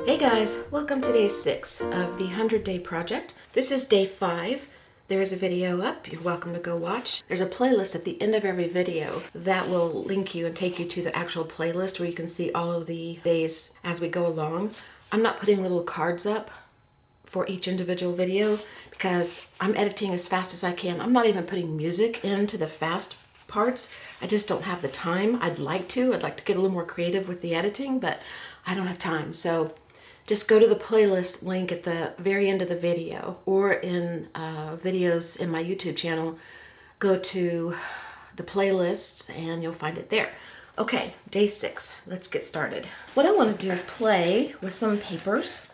Hey guys, welcome to day 6 of the 100-day project. This is day 5. There is a video up. You're welcome to go watch. There's a playlist at the end of every video that will link you and take you to the actual playlist where you can see all of the days as we go along. I'm not putting little cards up for each individual video because I'm editing as fast as I can. I'm not even putting music into the fast parts. I just don't have the time. I'd like to get a little more creative with the editing, but I don't have time. So just go to the playlist link at the very end of the video, or in videos in my YouTube channel, go to the playlist and you'll find it there. Okay, day 6, let's get started. What I want to do is play with some papers.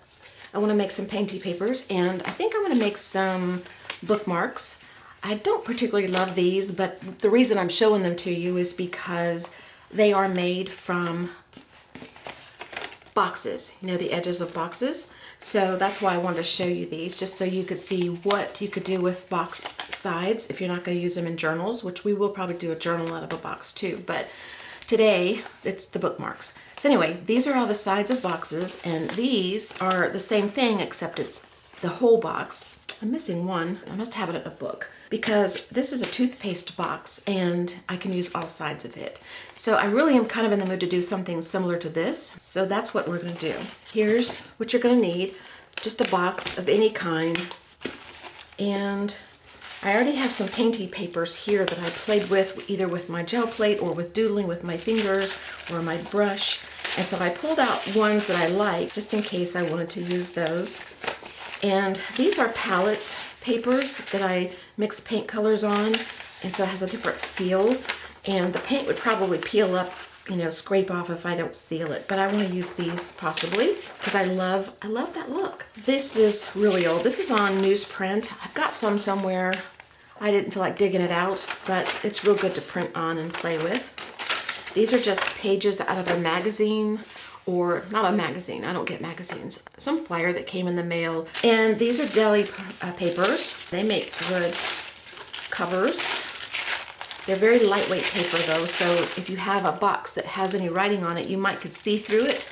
I want to make some painty papers, and I think I'm going to make some bookmarks. I don't particularly love these, but the reason I'm showing them to you is because they are made from boxes, you know, the edges of boxes. So that's why I wanted to show you these, just so you could see what you could do with box sides if you're not going to use them in journals, which we will probably do a journal out of a box too, but today it's the bookmarks. So anyway, these are all the sides of boxes, and these are the same thing except it's the whole box. I'm missing one. I must have it in a book because this is a toothpaste box and I can use all sides of it. So I really am kind of in the mood to do something similar to this. So that's what we're going to do. Here's what you're going to need. Just a box of any kind. And I already have some painty papers here that I played with, either with my gel plate or with doodling with my fingers or my brush. And so I pulled out ones that I like just in case I wanted to use those. And these are palette papers that I mix paint colors on, and so it has a different feel. And the paint would probably peel up, you know, scrape off if I don't seal it. But I want to use these possibly because I love that look. This is really old. This is on newsprint. I've got some somewhere. I didn't feel like digging it out, but it's real good to print on and play with. These are just pages out of a magazine. Or not a magazine, I don't get magazines. Some flyer that came in the mail. And these are deli papers. They make good covers. They're very lightweight paper though, so if you have a box that has any writing on it, you might could see through it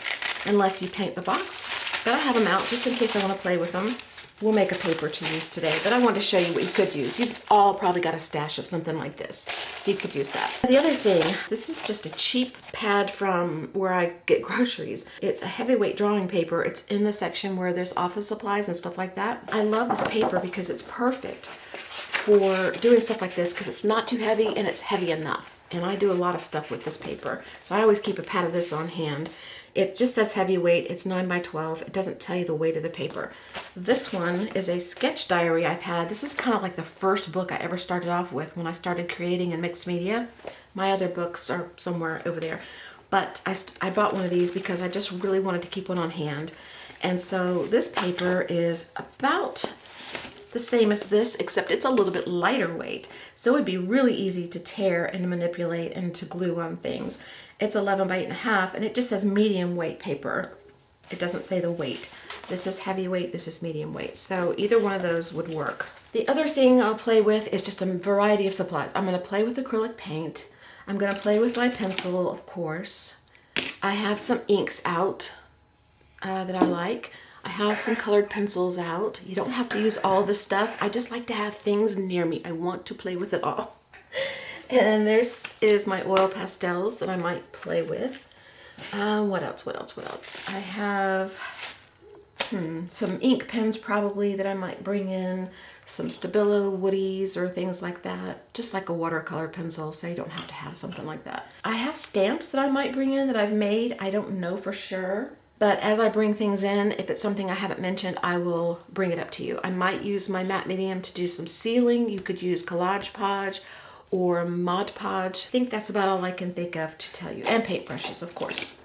unless you paint the box. But I have them out just in case I want to play with them. We'll make a paper to use today, but I wanted to show you what you could use. You've all probably got a stash of something like this, so you could use that. The other thing, this is just a cheap pad from where I get groceries. It's a heavyweight drawing paper. It's in the section where there's office supplies and stuff like that. I love this paper because it's perfect for doing stuff like this because it's not too heavy and it's heavy enough. And I do a lot of stuff with this paper, so I always keep a pad of this on hand. It just says heavyweight. It's 9 by 12. It doesn't tell you the weight of the paper. This one is a sketch diary I've had. This is kind of like the first book I ever started off with when I started creating in mixed media. My other books are somewhere over there. But I bought one of these because I just really wanted to keep one on hand. And so this paper is about the same as this, except it's a little bit lighter weight. So it'd be really easy to tear and manipulate and to glue on things. It's 11 by 8.5, and it just says medium weight paper. It doesn't say the weight. This is heavy weight, this is medium weight. So either one of those would work. The other thing I'll play with is just a variety of supplies. I'm going to play with acrylic paint. I'm going to play with my pencil, of course. I have some inks out that I like. I have some colored pencils out. You don't have to use all this stuff. I just like to have things near me. I want to play with it all. And this is my oil pastels that I might play with. What else? I have some ink pens probably that I might bring in. Some Stabilo woodies or things like that. Just like a watercolor pencil, so you don't have to have something like that. I have stamps that I might bring in that I've made. I don't know for sure. But as I bring things in, if it's something I haven't mentioned, I will bring it up to you. I might use my matte medium to do some sealing. You could use Collage Podge or Mod Podge. I think that's about all I can think of to tell you. And paintbrushes, of course.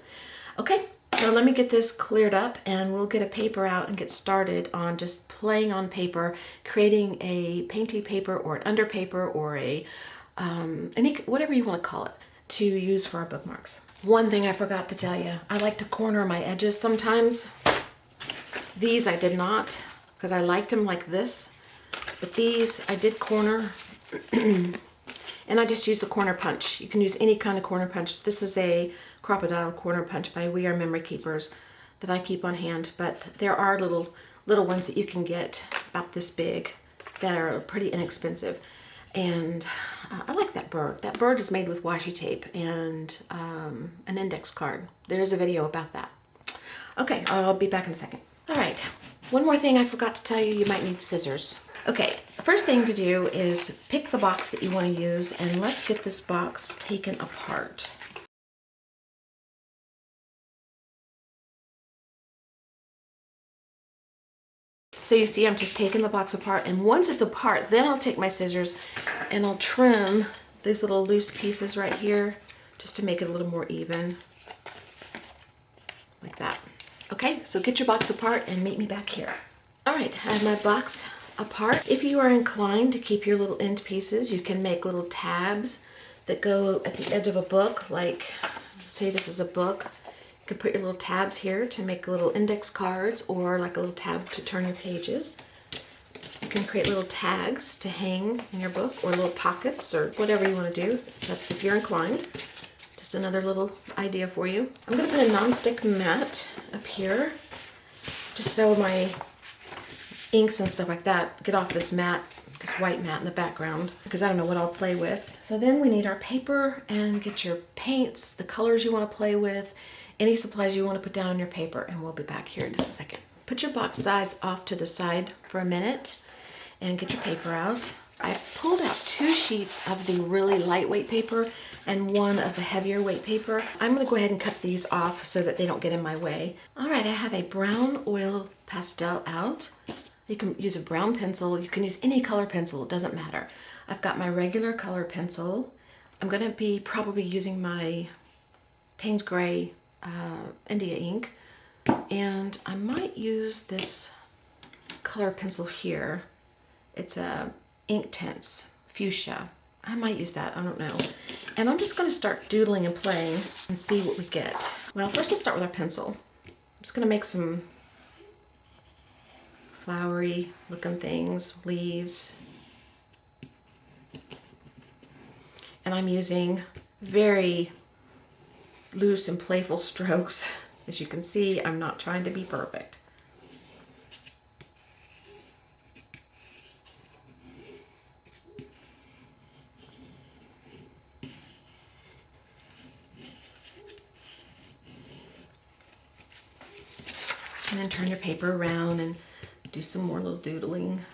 Okay, so let me get this cleared up and we'll get a paper out and get started on just playing on paper, creating a painty paper or an under paper or a, whatever you want to call it, to use for our bookmarks. One thing I forgot to tell you, I like to corner my edges sometimes. These I did not, because I liked them like this. But these I did corner, and I just used a corner punch. You can use any kind of corner punch. This is a crocodile corner punch by We Are Memory Keepers. that I keep on hand, but there are little ones that you can get about this big that are pretty inexpensive. And I like that bird. That bird is made with washi tape and an index card. There's a video about that. Okay, I'll be back in a second. All right, one more thing I forgot to tell you, you might need scissors. Okay, the first thing to do is pick the box that you want to use, and let's get this box taken apart. So you see I'm just taking the box apart, and once it's apart, then I'll take my scissors and I'll trim these little loose pieces right here just to make it a little more even, like that. Okay, so get your box apart and meet me back here. All right, I have my box apart. If you are inclined to keep your little end pieces, you can make little tabs that go at the edge of a book, like say this is a book. You can put your little tabs here to make little index cards, or like a little tab to turn your pages. You can create little tags to hang in your book, or little pockets, or whatever you want to do. That's if you're inclined. Just another little idea for you. I'm going to put a non-stick mat up here, just so my inks and stuff like that get off this mat, this white mat in the background, because I don't know what I'll play with. So then we need our paper, and get your paints, the colors you want to play with, any supplies you want to put down on your paper, and we'll be back here in just a second. Put your box sides off to the side for a minute and get your paper out. I pulled out 2 sheets of the really lightweight paper and 1 of the heavier weight paper. I'm going to go ahead and cut these off so that they don't get in my way. All right, I have a brown oil pastel out. You can use a brown pencil. You can use any color pencil. It doesn't matter. I've got my regular color pencil. I'm going to be probably using my Payne's Gray India ink, and I might use this color pencil here. It's a Inktense fuchsia. I might use that, I don't know. And I'm just going to start doodling and playing and see what we get. Well, first let's start with our pencil. I'm just going to make some flowery looking things, leaves. And I'm using very loose and playful strokes. As you can see, I'm not trying to be perfect. And then turn your paper around and do some more little doodling.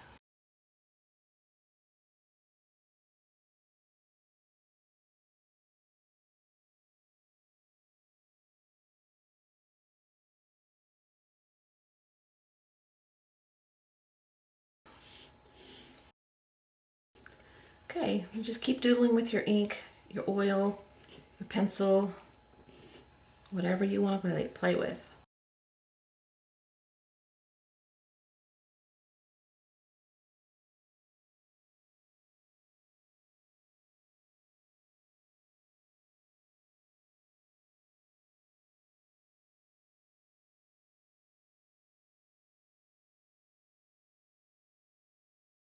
Okay, you just keep doodling with your ink, your oil, your pencil, whatever you want to play with.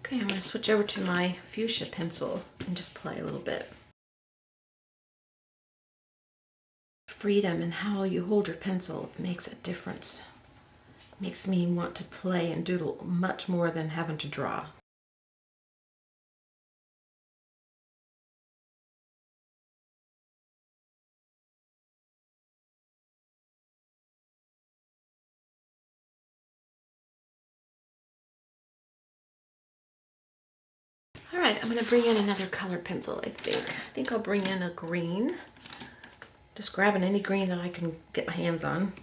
Okay, I'm going to switch over to my fuchsia pencil and just play a little bit. Freedom in how you hold your pencil makes a difference. Makes me want to play and doodle much more than having to draw. All right, I'm going to bring in another color pencil, I think. I think I'll bring in a green. Just grabbing any green that I can get my hands on.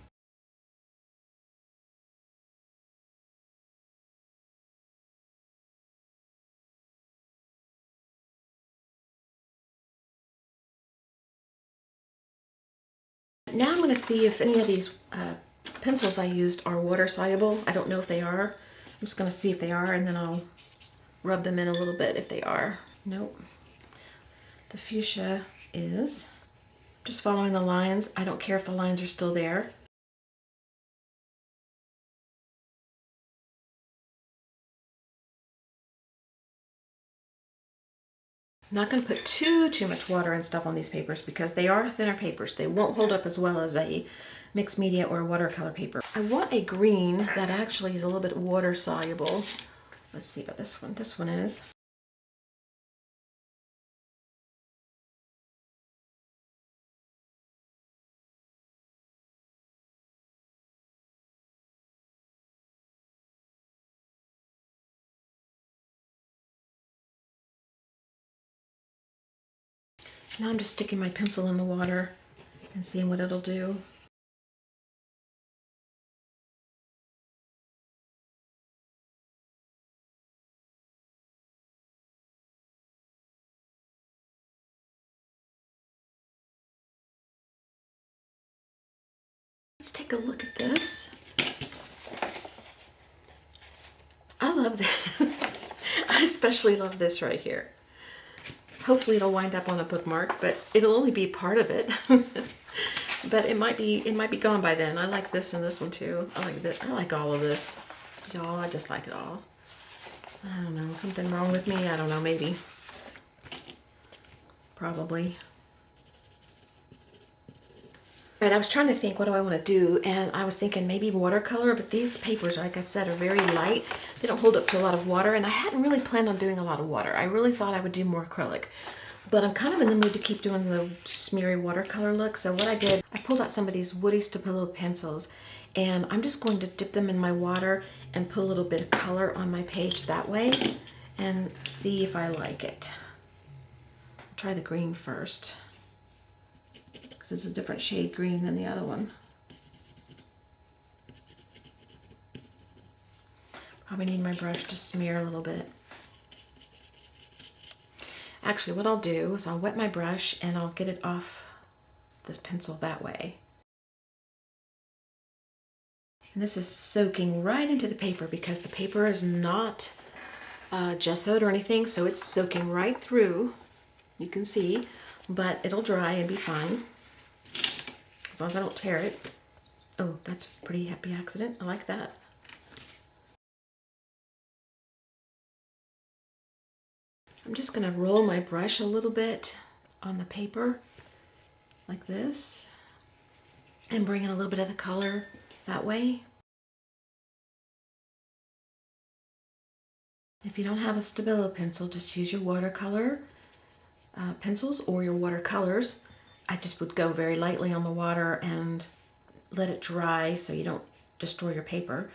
Now I'm going to see if any of these pencils I used are water soluble. I don't know if they are. I'm just going to see if they are, and then I'll rub them in a little bit if they are. Nope. The fuchsia is. Just following the lines. I don't care if the lines are still there. not going to put too much water and stuff on these papers because they are thinner papers. They won't hold up as well as a mixed media or a watercolor paper. I want a green that actually is a little bit water soluble. Let's see about this one. This one is. Now I'm just sticking my pencil in the water and seeing what it'll do. Let's take a look at this. I love this. I especially love this right here. Hopefully it'll wind up on a bookmark, but it'll only be part of it. But it might be gone by then. I like this and this one too. I like this. I like all of this. Y'all, I just like it all. I don't know, something wrong with me? I don't know, maybe. Probably. Right, I was trying to think, what do I want to do? And I was thinking maybe watercolor, but these papers, like I said, are very light. They don't hold up to a lot of water, and I hadn't really planned on doing a lot of water. I really thought I would do more acrylic. But I'm kind of in the mood to keep doing the smeary watercolor look. So what I did, I pulled out some of these Woody Stabilo pencils, and I'm just going to dip them in my water and put a little bit of color on my page that way and see if I like it. I'll try the green first, because it's a different shade green than the other one. Probably need my brush to smear a little bit. Actually, what I'll do is I'll wet my brush and I'll get it off this pencil that way. And this is soaking right into the paper because the paper is not gessoed or anything, so it's soaking right through. You can see, but it'll dry and be fine as long as I don't tear it. Oh, that's a pretty happy accident. I like that. I'm just going to roll my brush a little bit on the paper like this and bring in a little bit of the color that way. If you don't have a Stabilo pencil, just use your watercolor pencils or your watercolors. I just would go very lightly on the water and let it dry so you don't destroy your paper.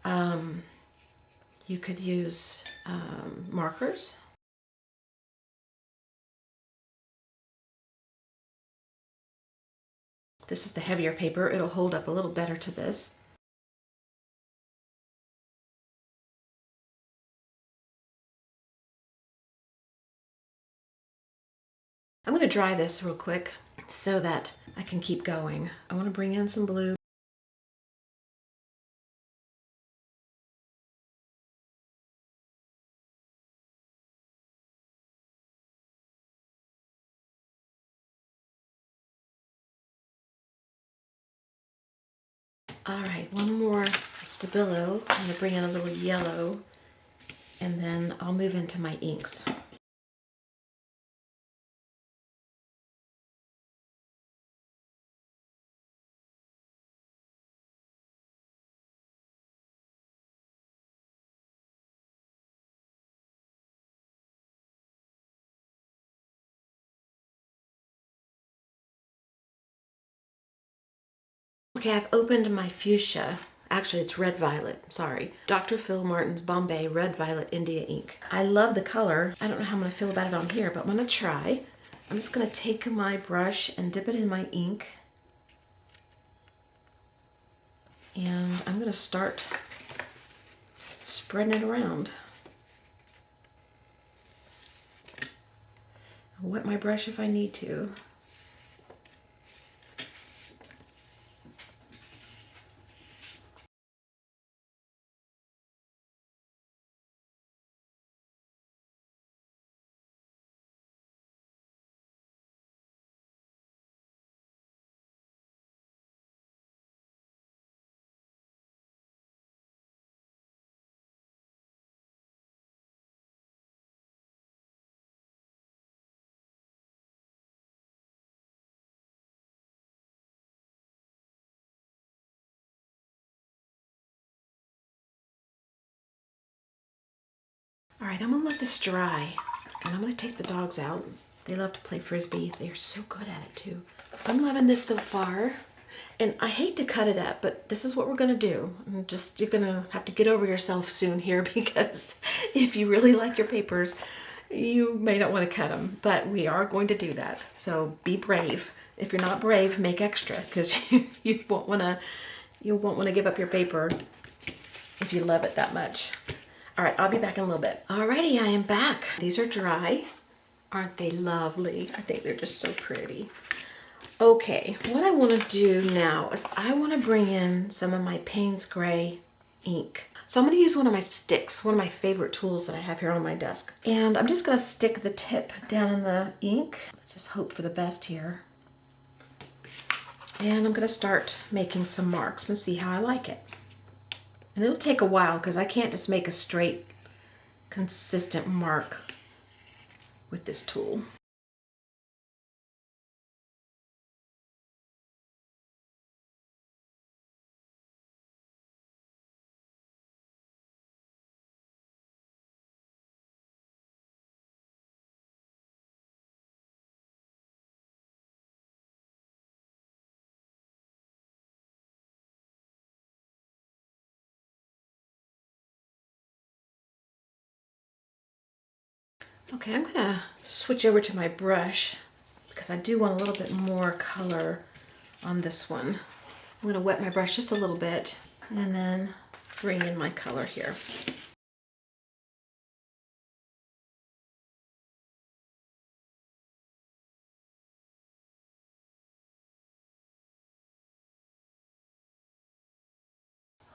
You could use markers. This is the heavier paper. It'll hold up a little better to this. I'm going to dry this real quick so that I can keep going. I want to bring in some blue. All right, one more Stabilo. I'm going to bring in a little yellow, and then I'll move into my inks. Okay, I've opened my fuchsia. Actually, it's red violet, sorry. Dr. Phil Martin's Bombay Red Violet India ink. I love the color. I don't know how I'm gonna feel about it on here, but I'm gonna try. I'm just gonna take my brush and dip it in my ink. And I'm gonna start spreading it around. I'll wet my brush if I need to. All right, I'm gonna let this dry, and I'm gonna take the dogs out. They love to play Frisbee. They're so good at it too. I'm loving this so far. And I hate to cut it up, but this is what we're gonna do. And just, you're gonna have to get over yourself soon here, because if you really like your papers, you may not want to cut them, but we are going to do that. So be brave. If you're not brave, make extra, because you won't want to give up your paper if you love it that much. All right, I'll be back in a little bit. Alrighty, I am back. These are dry. Aren't they lovely? I think they're just so pretty. Okay, what I want to do now is I want to bring in some of my Payne's Gray ink. So I'm going to use one of my sticks, one of my favorite tools that I have here on my desk. And I'm just going to stick the tip down in the ink. Let's just hope for the best here. And I'm going to start making some marks and see how I like it. And it'll take a while because I can't just make a straight, consistent mark with this tool. Okay, I'm gonna switch over to my brush because I do want a little bit more color on this one. I'm gonna wet my brush just a little bit and then bring in my color here.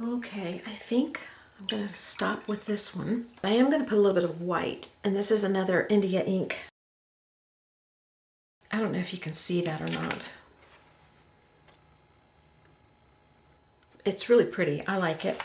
Okay, I think I'm gonna stop with this one. I am gonna put a little bit of white, and this is another India ink. I don't know if you can see that or not. It's really pretty, I like it.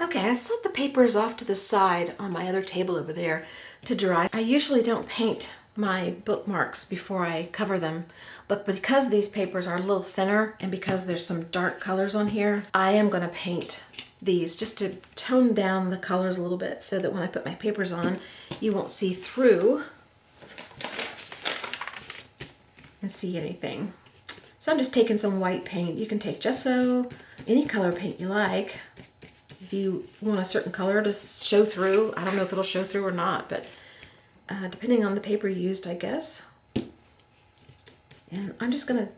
Okay, I set the papers off to the side on my other table over there to dry. I usually don't paint my bookmarks before I cover them, but because these papers are a little thinner and because there's some dark colors on here, I am going to paint these just to tone down the colors a little bit so that when I put my papers on, you won't see through and see anything. So I'm just taking some white paint. You can take gesso, any color paint you like. If you want a certain color to show through, I don't know if it'll show through or not, but depending on the paper used, I guess. And I'm just gonna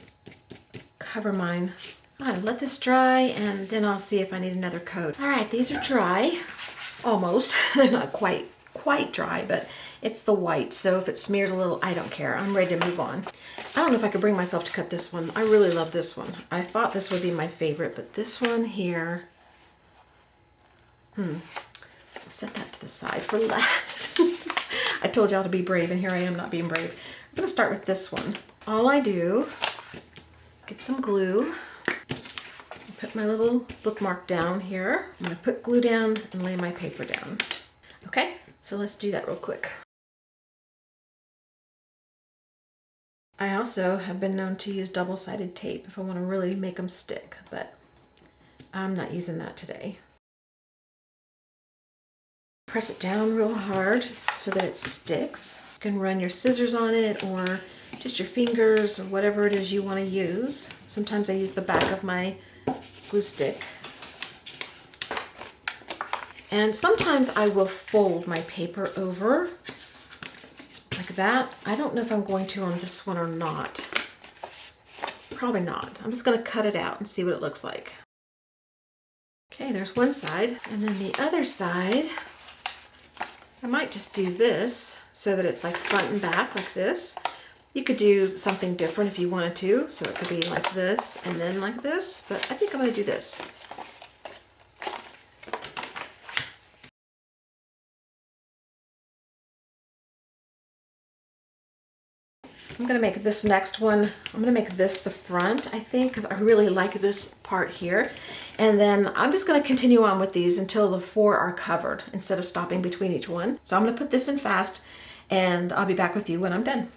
cover mine. I'll let this dry and then I'll see if I need another coat. All right, these are dry, almost. They're not quite dry, but it's the white, so if it smears a little, I don't care. I'm ready to move on. I don't know if I could bring myself to cut this one. I really love this one. I thought this would be my favorite, but this one here, I'll set that to the side for last. I told y'all to be brave, and here I am not being brave. I'm gonna start with this one. All I do, get some glue, put my little bookmark down here. I'm gonna put glue down and lay my paper down. Okay, so let's do that real quick. I also have been known to use double-sided tape if I want to really make them stick, but I'm not using that today. Press it down real hard so that it sticks. You can run your scissors on it or just your fingers or whatever it is you want to use. Sometimes I use the back of my glue stick. And sometimes I will fold my paper over like that. I don't know if I'm going to on this one or not. Probably not. I'm just going to cut it out and see what it looks like. Okay, there's one side, and then the other side, I might just do this so that it's like front and back like this. You could do something different if you wanted to, so it could be like this and then like this, but I think I'm going to do this. I'm going to make this next one, I'm going to make this the front, I think, because I really like this part here. And then I'm just going to continue on with these until the 4 are covered instead of stopping between each one. So I'm going to put this in fast and I'll be back with you when I'm done.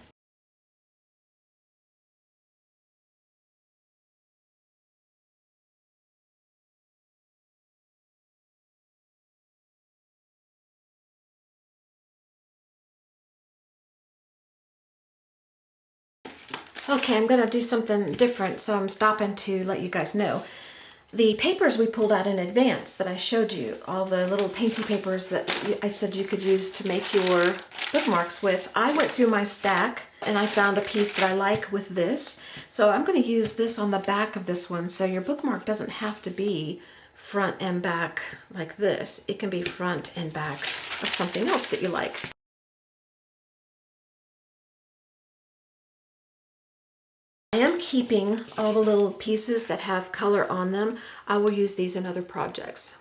Okay, I'm gonna do something different, so I'm stopping to let you guys know. The papers we pulled out in advance that I showed you, all the little painty papers that I said you could use to make your bookmarks with, I went through my stack and I found a piece that I like with this. So I'm going to use this on the back of this one, so your bookmark doesn't have to be front and back like this. It can be front and back of something else that you like. I am keeping all the little pieces that have color on them. I will use these in other projects.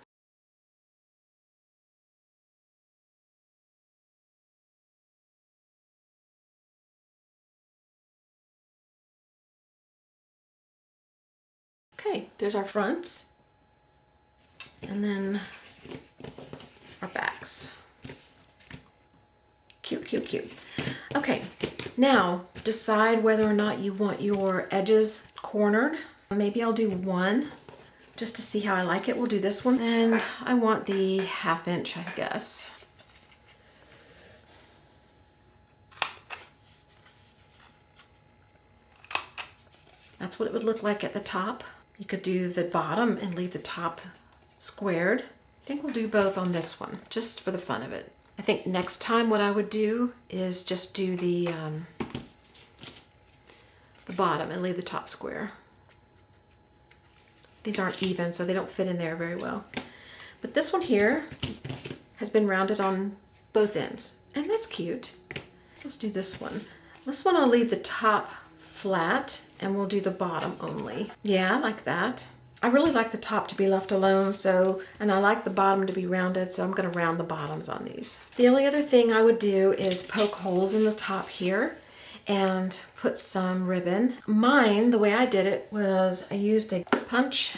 Okay, there's our fronts, and then our backs. Cute, cute, cute. Okay, now decide whether or not you want your edges cornered. Maybe I'll do one just to see how I like it. We'll do this one. And I want the 1/2 inch, I guess. That's what it would look like at the top. You could do the bottom and leave the top squared. I think we'll do both on this one, just for the fun of it. I think next time what I would do is just do the bottom and leave the top square. These aren't even, so they don't fit in there very well. But this one here has been rounded on both ends, and that's cute. Let's do this one. This one I'll leave the top flat, and we'll do the bottom only. Yeah, I like that. I really like the top to be left alone, and I like the bottom to be rounded, so I'm going to round the bottoms on these. The only other thing I would do is poke holes in the top here and put some ribbon. Mine, the way I did it was I used a punch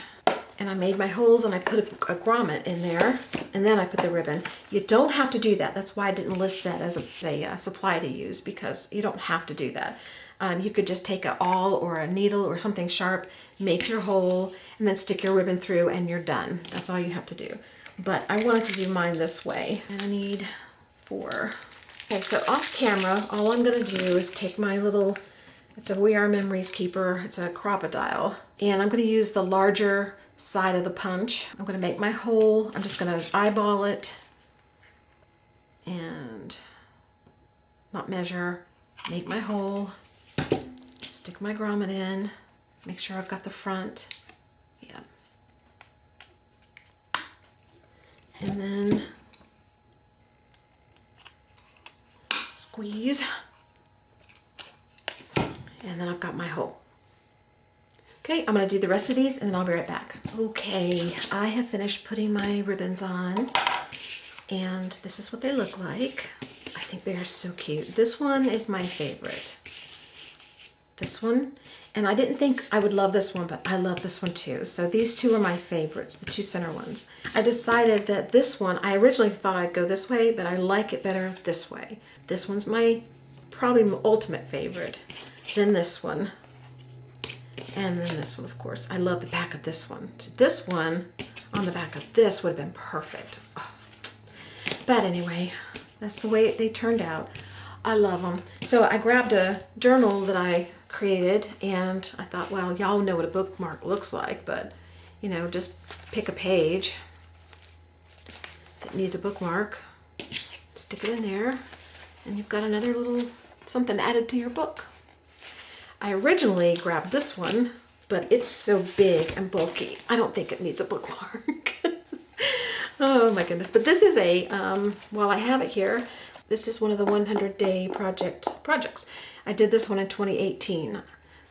and I made my holes and I put a grommet in there, and then I put the ribbon. You don't have to do that. That's why I didn't list that as a supply to use, because you don't have to do that. You could just take an awl or a needle or something sharp, make your hole, and then stick your ribbon through and you're done. That's all you have to do. But I wanted to do mine this way, and I need 4. Okay, so off camera, all I'm gonna do is take my little, it's a We Are Memories keeper, it's a crocodile, and I'm gonna use the larger side of the punch. I'm gonna make my hole, I'm just gonna eyeball it and not measure, make my hole, stick my grommet in, make sure I've got the front, yeah. And then squeeze, and then I've got my hole. Okay, I'm gonna do the rest of these and then I'll be right back. Okay, I have finished putting my ribbons on, and this is what they look like. I think they are so cute. This one is my favorite. This one, and I didn't think I would love this one, but I love this one too. So these two are my favorites, the 2 center ones. I decided that this one, I originally thought I'd go this way, but I like it better this way. This one's my probably ultimate favorite. Then this one, and then this one, of course. I love the back of this one. This one on the back of this would have been perfect. Oh. But anyway, that's the way they turned out. I love them. So I grabbed a journal that I created, and I thought, well, y'all know what a bookmark looks like, but you know, just pick a page that needs a bookmark, stick it in there, and you've got another little something added to your book. I originally grabbed this one, but it's so big and bulky, I don't think it needs a bookmark. Oh my goodness. But this is a, while I have it here, this is one of the 100-day projects. I did this one in 2018.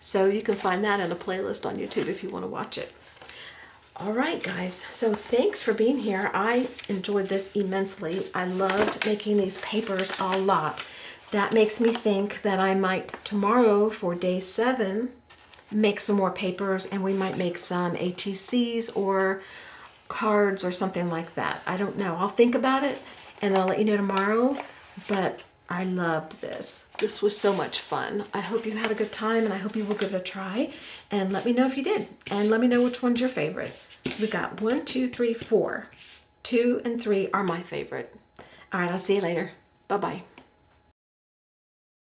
So you can find that in a playlist on YouTube if you want to watch it. All right, guys. So thanks for being here. I enjoyed this immensely. I loved making these papers a lot. That makes me think that I might tomorrow for day 7 make some more papers, and we might make some ATCs or cards or something like that. I don't know. I'll think about it and I'll let you know tomorrow. But I loved this. This was so much fun. I hope you had a good time, and I hope you will give it a try. And let me know if you did. And let me know which one's your favorite. We got 1, 2, 3, 4. 2 and 3 are my favorite. All right, I'll see you later. Bye-bye.